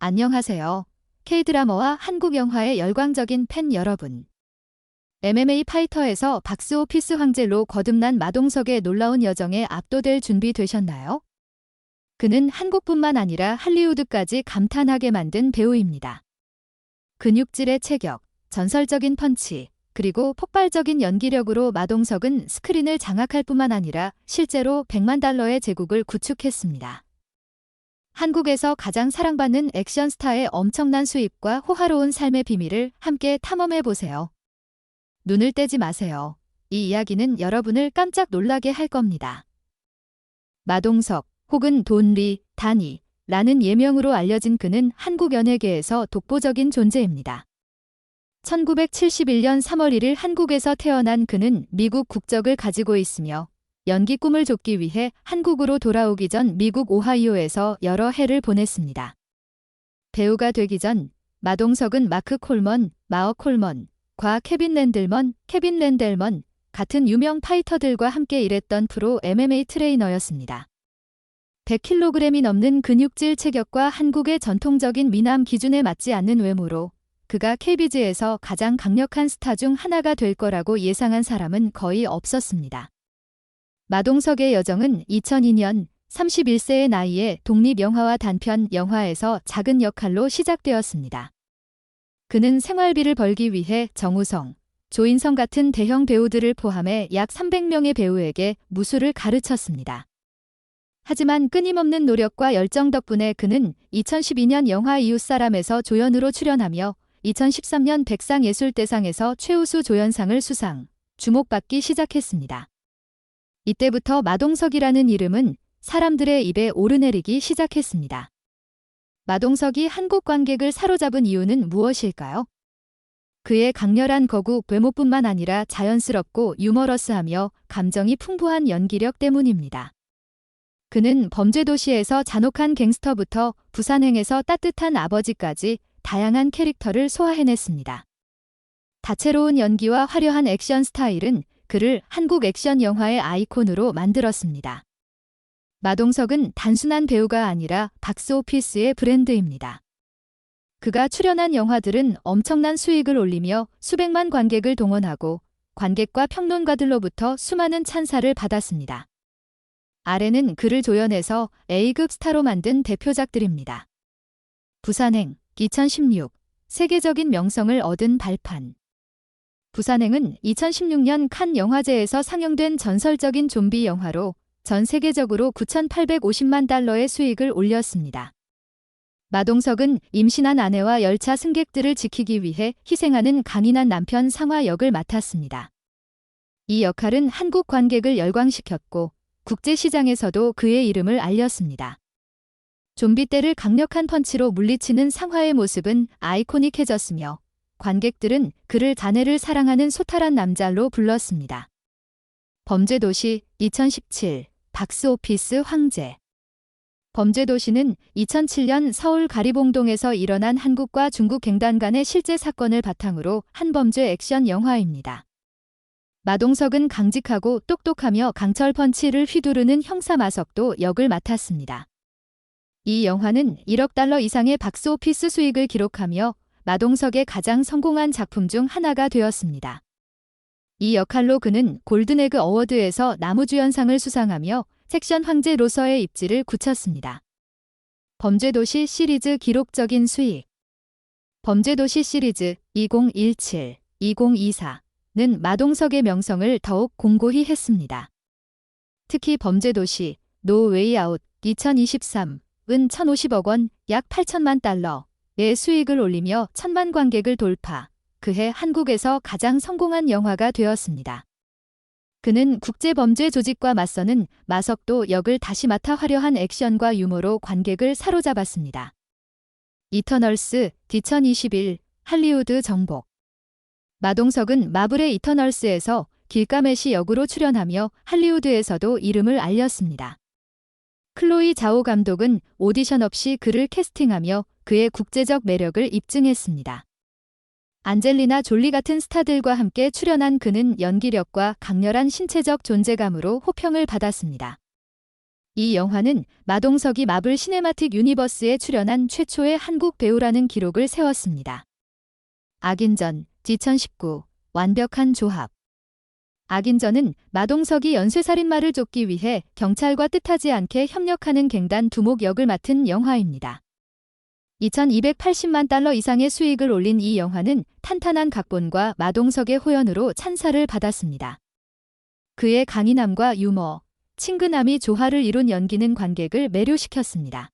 안녕하세요. K-드라마와 한국 영화의 열광적인 팬 여러분. MMA 파이터에서 박스오피스 황제로 거듭난 마동석의 놀라운 여정에 압도될 준비 되셨나요? 그는 한국뿐만 아니라 할리우드까지 감탄하게 만든 배우입니다. 근육질의 체격, 전설적인 펀치, 그리고 폭발적인 연기력으로 마동석은 스크린을 장악할 뿐만 아니라 실제로 100만 달러의 제국을 구축했습니다. 한국에서 가장 사랑받는 액션 스타의 엄청난 수입과 호화로운 삶의 비밀을 함께 탐험해보세요. 눈을 떼지 마세요. 이 이야기는 여러분을 깜짝 놀라게 할 겁니다. 마동석 혹은 돈리, 다니라는 예명으로 알려진 그는 한국 연예계에서 독보적인 존재입니다. 1971년 3월 1일 한국에서 태어난 그는 미국 국적을 가지고 있으며 연기 꿈을 좇기 위해 한국으로 돌아오기 전 미국 오하이오에서 여러 해를 보냈습니다. 배우가 되기 전 마동석은 마크 콜먼, 마어 콜먼과 케빈 랜델먼 같은 유명 파이터들과 함께 일했던 프로 MMA 트레이너였습니다. 100kg이 넘는 근육질 체격과 한국의 전통적인 미남 기준에 맞지 않는 외모로 그가 KBG에서 가장 강력한 스타 중 하나가 될 거라고 예상한 사람은 거의 없었습니다. 마동석의 여정은 2002년 31세의 나이에 독립영화와 단편 영화에서 작은 역할로 시작되었습니다. 그는 생활비를 벌기 위해 정우성, 조인성 같은 대형 배우들을 포함해 약 300명의 배우에게 무술을 가르쳤습니다. 하지만 끊임없는 노력과 열정 덕분에 그는 2012년 영화 이웃사람에서 조연으로 출연하며 2013년 백상예술대상에서 최우수 조연상을 수상, 주목받기 시작했습니다. 이때부터 마동석이라는 이름은 사람들의 입에 오르내리기 시작했습니다. 마동석이 한국 관객을 사로잡은 이유는 무엇일까요? 그의 강렬한 거국 외모뿐만 아니라 자연스럽고 유머러스하며 감정이 풍부한 연기력 때문입니다. 그는 범죄도시에서 잔혹한 갱스터부터 부산행에서 따뜻한 아버지까지 다양한 캐릭터를 소화해냈습니다. 다채로운 연기와 화려한 액션 스타일은 그를 한국 액션 영화의 아이콘으로 만들었습니다. 마동석은 단순한 배우가 아니라 박스오피스의 브랜드입니다. 그가 출연한 영화들은 엄청난 수익을 올리며 수백만 관객을 동원하고 관객과 평론가들로부터 수많은 찬사를 받았습니다. 아래는 그를 조연해서 A급 스타로 만든 대표작들입니다. 부산행, 2016, 세계적인 명성을 얻은 발판. 부산행은 2016년 칸 영화제에서 상영된 전설적인 좀비 영화로 전 세계적으로 9,850만 달러의 수익을 올렸습니다. 마동석은 임신한 아내와 열차 승객들을 지키기 위해 희생하는 강인한 남편 상화 역을 맡았습니다. 이 역할은 한국 관객을 열광시켰고 국제시장에서도 그의 이름을 알렸습니다. 좀비 떼를 강력한 펀치로 물리치는 상화의 모습은 아이코닉해졌으며 관객들은 그를 자네를 사랑하는 소탈한 남자로 불렀습니다. 범죄도시 2017 박스오피스 황제. 범죄도시는 2007년 서울 가리봉동에서 일어난 한국과 중국 갱단 간의 실제 사건을 바탕으로 한 범죄 액션 영화입니다. 마동석은 강직하고 똑똑하며 강철 펀치를 휘두르는 형사 마석도 역을 맡았습니다. 이 영화는 1억 달러 이상의 박스오피스 수익을 기록하며 마동석의 가장 성공한 작품 중 하나가 되었습니다. 이 역할로 그는 골든에그 어워드에서 남우주연상을 수상하며 섹션 황제로서의 입지를 굳혔습니다. 범죄도시 시리즈 기록적인 수익. 범죄도시 시리즈 2017, 2024는 마동석의 명성을 더욱 공고히 했습니다. 특히 범죄도시 노 웨이 아웃 2023은 1,050억 원, 약 8천만 달러의 수익을 올리며 1,000만 관객을 돌파, 그해 한국에서 가장 성공한 영화가 되었습니다. 그는 국제범죄 조직과 맞서는 마석도 역을 다시 맡아 화려한 액션과 유머로 관객을 사로잡았습니다. 이터널스 2021 할리우드 정복. 마동석은 마블의 이터널스에서 길가메시 역으로 출연하며 할리우드에서도 이름을 알렸습니다. 클로이 자오 감독은 오디션 없이 그를 캐스팅하며 그의 국제적 매력을 입증했습니다. 안젤리나 졸리 같은 스타들과 함께 출연한 그는 연기력과 강렬한 신체적 존재감으로 호평을 받았습니다. 이 영화는 마동석이 마블 시네마틱 유니버스에 출연한 최초의 한국 배우라는 기록을 세웠습니다. 악인전, 2019, 완벽한 조합. 악인전은 마동석이 연쇄살인마를 쫓기 위해 경찰과 뜻하지 않게 협력하는 갱단 두목 역을 맡은 영화입니다. 2,280만 달러 이상의 수익을 올린 이 영화는 탄탄한 각본과 마동석의 호연으로 찬사를 받았습니다. 그의 강인함과 유머, 친근함이 조화를 이룬 연기는 관객을 매료시켰습니다.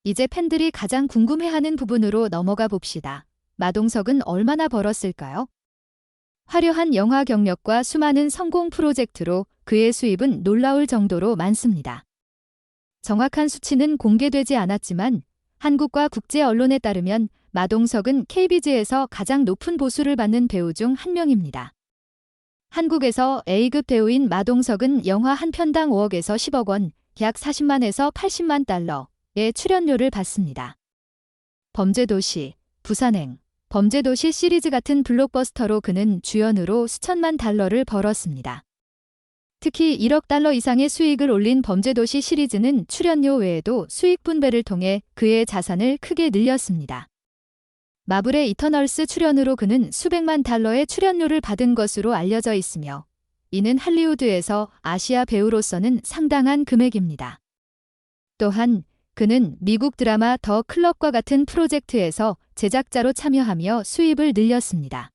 이제 팬들이 가장 궁금해하는 부분으로 넘어가 봅시다. 마동석은 얼마나 벌었을까요? 화려한 영화 경력과 수많은 성공 프로젝트로 그의 수입은 놀라울 정도로 많습니다. 정확한 수치는 공개되지 않았지만 한국과 국제 언론에 따르면 마동석은 KBG에서 가장 높은 보수를 받는 배우 중 한 명입니다. 한국에서 A급 배우인 마동석은 영화 한 편당 5억에서 10억 원, 약 40만에서 80만 달러의 출연료를 받습니다. 범죄도시, 부산행, 범죄도시 시리즈 같은 블록버스터로 그는 주연으로 수천만 달러를 벌었습니다. 특히 1억 달러 이상의 수익을 올린 범죄도시 시리즈는 출연료 외에도 수익 분배를 통해 그의 자산을 크게 늘렸습니다. 마블의 이터널스 출연으로 그는 수백만 달러의 출연료를 받은 것으로 알려져 있으며 이는 할리우드에서 아시아 배우로서는 상당한 금액입니다. 또한 그는 미국 드라마 더 클럽과 같은 프로젝트에서 제작자로 참여하며 수입을 늘렸습니다.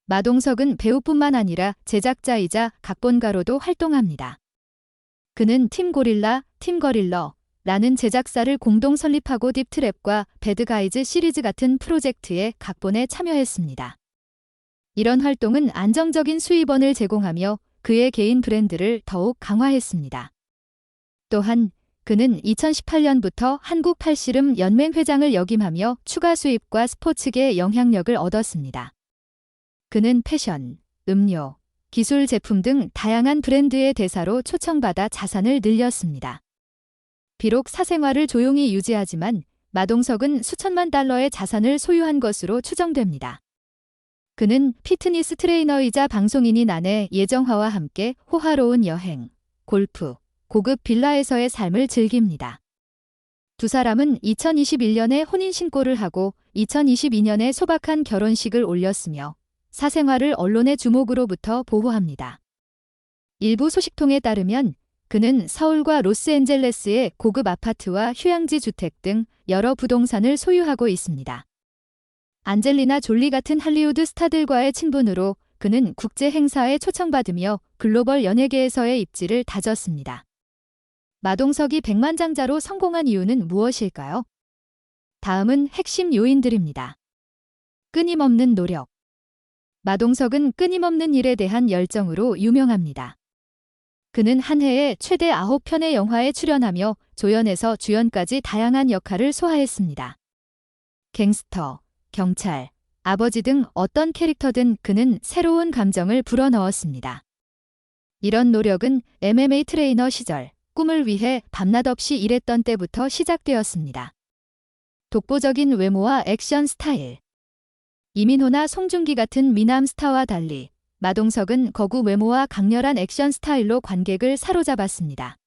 마동석은 배우뿐만 아니라 제작자이자 각본가로도 활동합니다. 그는 팀 고릴라, 팀 거릴러라는 제작사를 공동 설립하고 딥트랩과 배드가이즈 시리즈 같은 프로젝트의 각본에 참여했습니다. 이런 활동은 안정적인 수입원을 제공하며 그의 개인 브랜드를 더욱 강화했습니다. 또한 그는 2018년부터 한국 팔씨름 연맹 회장을 역임하며 추가 수입과 스포츠계 영향력을 얻었습니다. 그는 패션, 음료, 기술 제품 등 다양한 브랜드의 대사로 초청받아 자산을 늘렸습니다. 비록 사생활을 조용히 유지하지만 마동석은 수천만 달러의 자산을 소유한 것으로 추정됩니다. 그는 피트니스 트레이너이자 방송인인 아내 예정화와 함께 호화로운 여행, 골프, 고급 빌라에서의 삶을 즐깁니다. 두 사람은 2021년에 혼인신고를 하고 2022년에 소박한 결혼식을 올렸으며 사생활을 언론의 주목으로부터 보호합니다. 일부 소식통에 따르면 그는 서울과 로스앤젤레스의 고급 아파트와 휴양지 주택 등 여러 부동산을 소유하고 있습니다. 안젤리나 졸리 같은 할리우드 스타들과의 친분으로 그는 국제 행사에 초청받으며 글로벌 연예계에서의 입지를 다졌습니다. 마동석이 백만장자로 성공한 이유는 무엇일까요? 다음은 핵심 요인들입니다. 끊임없는 노력. 마동석은 끊임없는 일에 대한 열정으로 유명합니다. 그는 한 해에 최대 9편의 영화에 출연하며 조연에서 주연까지 다양한 역할을 소화했습니다. 갱스터, 경찰, 아버지 등 어떤 캐릭터든 그는 새로운 감정을 불어넣었습니다. 이런 노력은 MMA 트레이너 시절 꿈을 위해 밤낮 없이 일했던 때부터 시작되었습니다. 독보적인 외모와 액션 스타일. 이민호나 송중기 같은 미남 스타와 달리 마동석은 거구 외모와 강렬한 액션 스타일로 관객을 사로잡았습니다.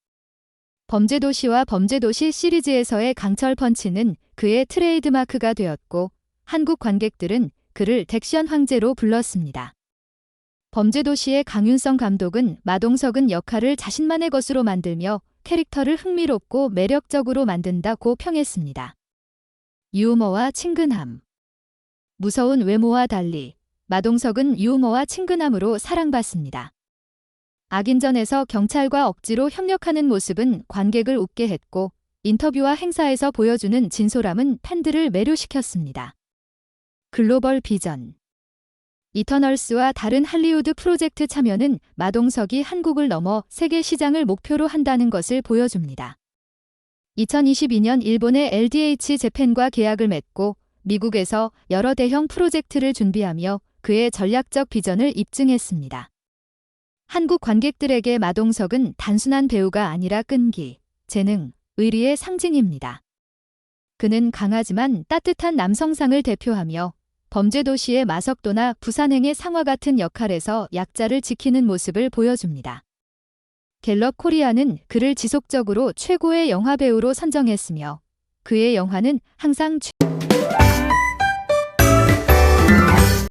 범죄도시와 범죄도시 시리즈에서의 강철 펀치는 그의 트레이드마크가 되었고 한국 관객들은 그를 덱션 황제로 불렀습니다. 범죄도시의 강윤성 감독은 마동석은 역할을 자신만의 것으로 만들며 캐릭터를 흥미롭고 매력적으로 만든다고 평했습니다. 유머와 친근함. 무서운 외모와 달리 마동석은 유머와 친근함으로 사랑받습니다. 악인전에서 경찰과 억지로 협력하는 모습은 관객을 웃게 했고 인터뷰와 행사에서 보여주는 진솔함은 팬들을 매료시켰습니다. 글로벌 비전. 이터널스와 다른 할리우드 프로젝트 참여는 마동석이 한국을 넘어 세계 시장을 목표로 한다는 것을 보여줍니다. 2022년 일본의 LDH 재팬과 계약을 맺고 미국에서 여러 대형 프로젝트를 준비하며 그의 전략적 비전을 입증했습니다. 한국 관객들에게 마동석은 단순한 배우가 아니라 끈기, 재능, 의리의 상징입니다. 그는 강하지만 따뜻한 남성상을 대표하며 범죄도시의 마석도나 부산행의 상화 같은 역할에서 약자를 지키는 모습을 보여줍니다. 갤럽 코리아는 그를 지속적으로 최고의 영화 배우로 선정했으며 그의 영화는 항상